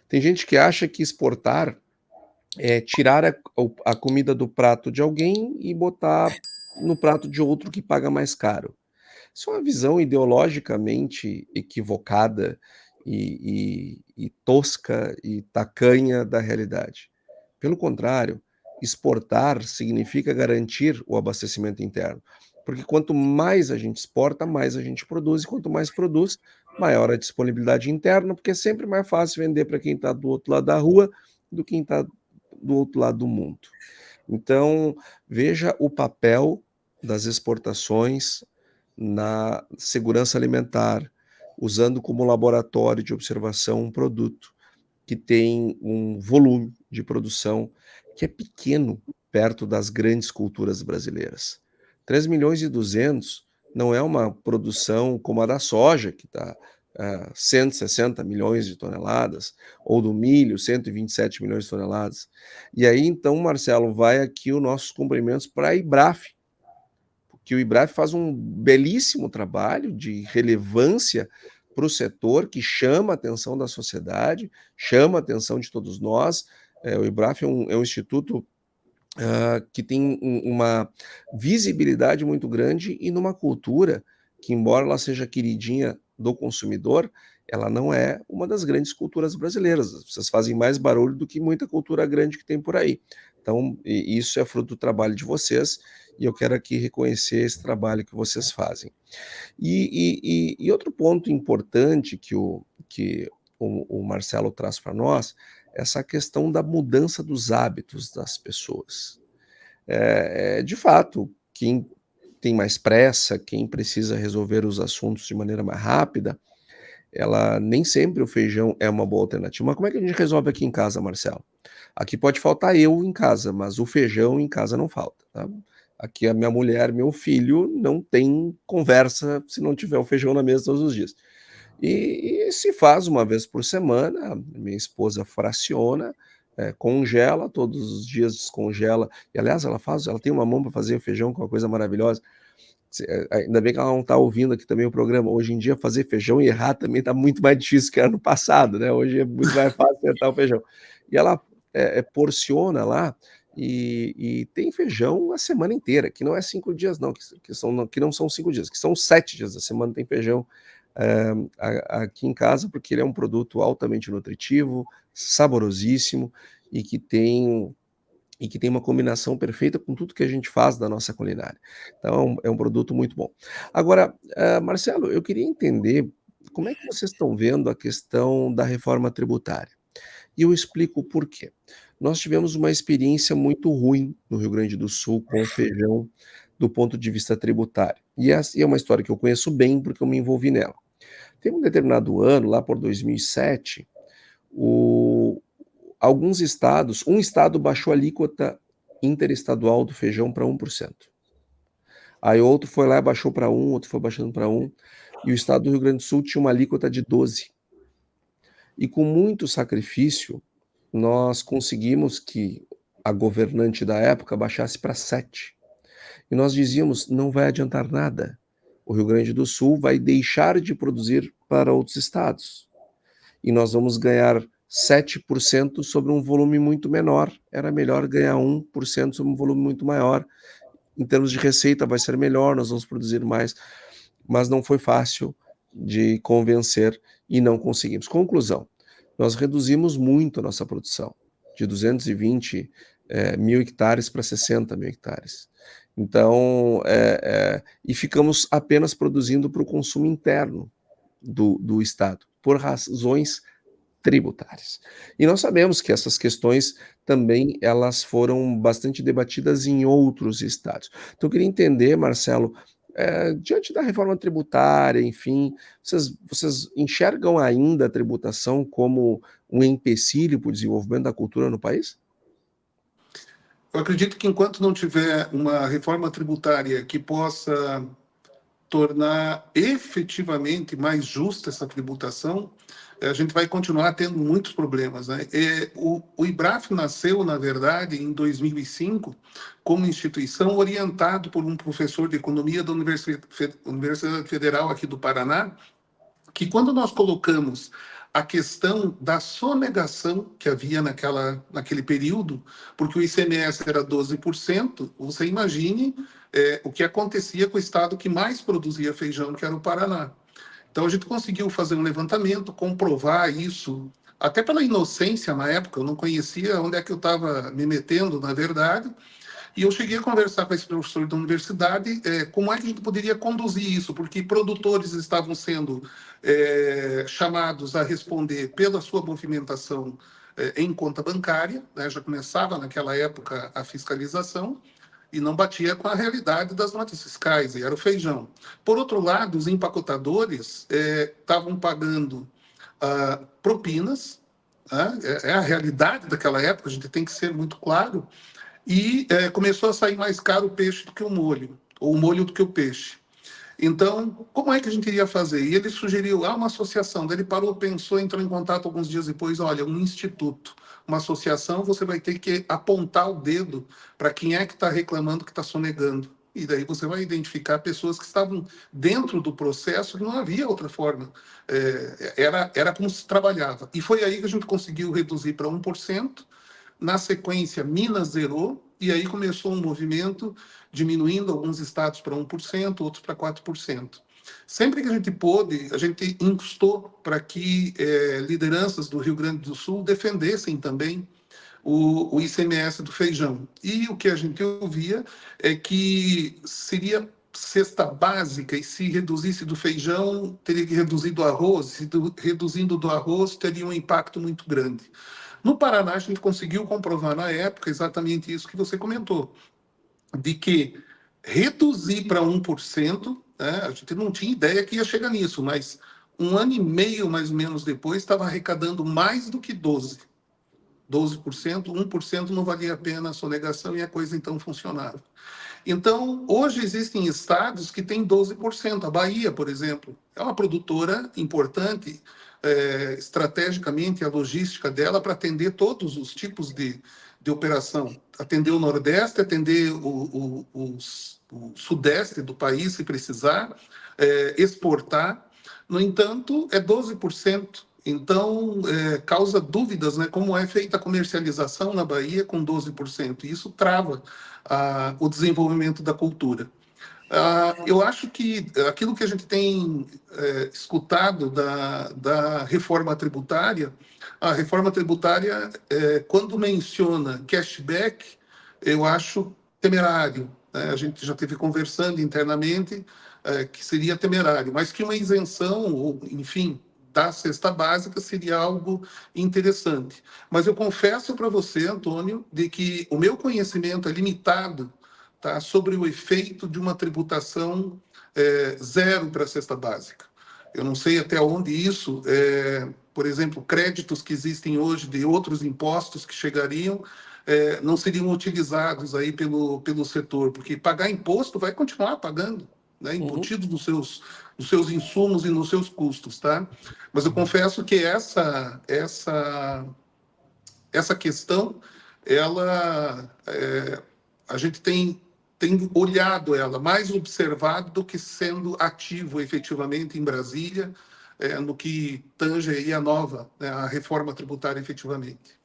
Tem gente que acha que exportar é tirar a comida do prato de alguém e botar no prato de outro que paga mais caro. Isso é uma visão ideologicamente equivocada e tosca e tacanha da realidade. Pelo contrário, exportar significa garantir o abastecimento interno, porque quanto mais a gente exporta, mais a gente produz, e quanto mais produz, maior a disponibilidade interna, porque é sempre mais fácil vender para quem está do outro lado da rua do que quem está do outro lado do mundo. Então, veja o papel das exportações na segurança alimentar, usando como laboratório de observação um produto que tem um volume de produção que é pequeno perto das grandes culturas brasileiras. 3.200.000 não é uma produção como a da soja, que está 160 milhões de toneladas, ou do milho, 127 milhões de toneladas. E aí, então, Marcelo, vai aqui os nossos cumprimentos para a IBRAF, que o IBRAF faz um belíssimo trabalho de relevância para o setor, que chama a atenção da sociedade, chama a atenção de todos nós. O IBRAF é um instituto que tem uma visibilidade muito grande e numa cultura que, embora ela seja queridinha do consumidor, ela não é uma das grandes culturas brasileiras. Vocês fazem mais barulho do que muita cultura grande que tem por aí. Então, isso é fruto do trabalho de vocês, e eu quero aqui reconhecer esse trabalho que vocês fazem. E outro ponto importante que o Marcelo traz para nós, é essa questão da mudança dos hábitos das pessoas. De fato, quem tem mais pressa, quem precisa resolver os assuntos de maneira mais rápida, ela nem sempre o feijão é uma boa alternativa. Mas como é que a gente resolve aqui em casa, Marcelo? Aqui pode faltar eu em casa, mas o feijão em casa não falta, tá? Aqui a minha mulher, meu filho, não tem conversa se não tiver o feijão na mesa todos os dias. E se faz uma vez por semana, minha esposa fraciona, congela, todos os dias descongela. E aliás, ela tem uma mão para fazer feijão, que é uma coisa maravilhosa. Ainda bem que ela não está ouvindo aqui também o programa. Hoje em dia, fazer feijão e errar também está muito mais difícil que ano passado, né? Hoje é muito mais fácil acertar o feijão. E ela porciona lá e tem feijão a semana inteira, que não é 5 dias, não, que não são 5 dias, que são 7 dias da semana tem feijão aqui em casa, porque ele é um produto altamente nutritivo, saborosíssimo e que tem uma combinação perfeita com tudo que a gente faz da nossa culinária. Então, é um produto muito bom. Agora, Marcelo, eu queria entender como é que vocês estão vendo a questão da reforma tributária. E eu explico o porquê. Nós tivemos uma experiência muito ruim no Rio Grande do Sul com o feijão do ponto de vista tributário. E essa é uma história que eu conheço bem porque eu me envolvi nela. Tem um determinado ano, lá por 2007, o alguns estados, um estado baixou a alíquota interestadual do feijão para 1%. Aí outro foi lá e baixou para 1, outro foi baixando para 1, e o estado do Rio Grande do Sul tinha uma alíquota de 12. E com muito sacrifício, nós conseguimos que a governante da época baixasse para 7. E nós dizíamos, não vai adiantar nada. O Rio Grande do Sul vai deixar de produzir para outros estados. E nós vamos ganhar 7% sobre um volume muito menor. Era melhor ganhar 1% sobre um volume muito maior. Em termos de receita vai ser melhor, nós vamos produzir mais. Mas não foi fácil de convencer e não conseguimos. Conclusão, nós reduzimos muito a nossa produção, de 220 mil hectares para 60 mil hectares. Então, e ficamos apenas produzindo para o consumo interno do Estado, por razões tributárias. E nós sabemos que essas questões também elas foram bastante debatidas em outros estados. Então eu queria entender, Marcelo, diante da reforma tributária, enfim, vocês enxergam ainda a tributação como um empecilho para o desenvolvimento da cultura no país? Eu acredito que enquanto não tiver uma reforma tributária que possa tornar efetivamente mais justa essa tributação, a gente vai continuar tendo muitos problemas, né? O IBRAF nasceu, na verdade, em 2005, como instituição orientado por um professor de economia da Universidade Federal aqui do Paraná, que quando nós colocamos a questão da sonegação que havia naquele período, porque o ICMS era 12%, você imagine o que acontecia com o estado que mais produzia feijão, que era o Paraná. Então, a gente conseguiu fazer um levantamento, comprovar isso, até pela inocência na época, eu não conhecia onde é que eu estava me metendo, na verdade, e eu cheguei a conversar com esse professor da universidade como é que a gente poderia conduzir isso, porque produtores estavam sendo chamados a responder pela sua movimentação em conta bancária, né? Já começava naquela época a fiscalização, e não batia com a realidade das notas fiscais, e era o feijão. Por outro lado, os empacotadores estavam pagando propinas, né? É a realidade daquela época, a gente tem que ser muito claro, e começou a sair mais caro o peixe do que o molho, ou o molho do que o peixe. Então, como é que a gente iria fazer? E ele sugeriu uma associação. Daí ele parou, pensou, entrou em contato alguns dias depois. Olha, um instituto, uma associação, você vai ter que apontar o dedo para quem é que está reclamando, que está sonegando. E daí você vai identificar pessoas que estavam dentro do processo, que não havia outra forma. Era como se trabalhava. E foi aí que a gente conseguiu reduzir para 1%. Na sequência, Minas zerou, e aí começou um movimento diminuindo alguns estados para 1%, outros para 4%. Sempre que a gente pôde, a gente instou para que lideranças do Rio Grande do Sul defendessem também o ICMS do feijão. E o que a gente ouvia é que seria cesta básica, e se reduzisse do feijão, teria que reduzir do arroz, reduzindo do arroz, teria um impacto muito grande. No Paraná, a gente conseguiu comprovar na época exatamente isso que você comentou, de que reduzir para 1%, né, a gente não tinha ideia que ia chegar nisso, mas um ano e meio, mais ou menos, depois, estava arrecadando mais do que 12%, 1% não valia a pena a sonegação e a coisa então funcionava. Então, hoje existem estados que têm 12%. A Bahia, por exemplo, é uma produtora importante, estrategicamente, a logística dela para atender todos os tipos de operação. Atender o Nordeste, atender o Sudeste do país, se precisar, exportar. No entanto, é 12%. Então, causa dúvidas, né? Como é feita a comercialização na Bahia com 12%. E isso trava o desenvolvimento da cultura. Eu acho que aquilo que a gente tem escutado da reforma tributária, a reforma tributária, quando menciona cashback, eu acho temerário, né? A gente já teve conversando internamente que seria temerário, mas que uma isenção, ou enfim, da cesta básica seria algo interessante. Mas eu confesso para você, Antônio, de que o meu conhecimento é limitado, tá, sobre o efeito de uma tributação zero para a cesta básica. Eu não sei até onde isso, por exemplo, créditos que existem hoje de outros impostos que chegariam, não seriam utilizados aí pelo setor, porque pagar imposto vai continuar pagando, né, Uhum. embutido nos seus insumos e nos seus custos, tá? Mas eu confesso que essa questão, ela, a gente tem olhado ela, mais observado do que sendo ativo efetivamente em Brasília, no que tange aí a nova, né, a reforma tributária efetivamente.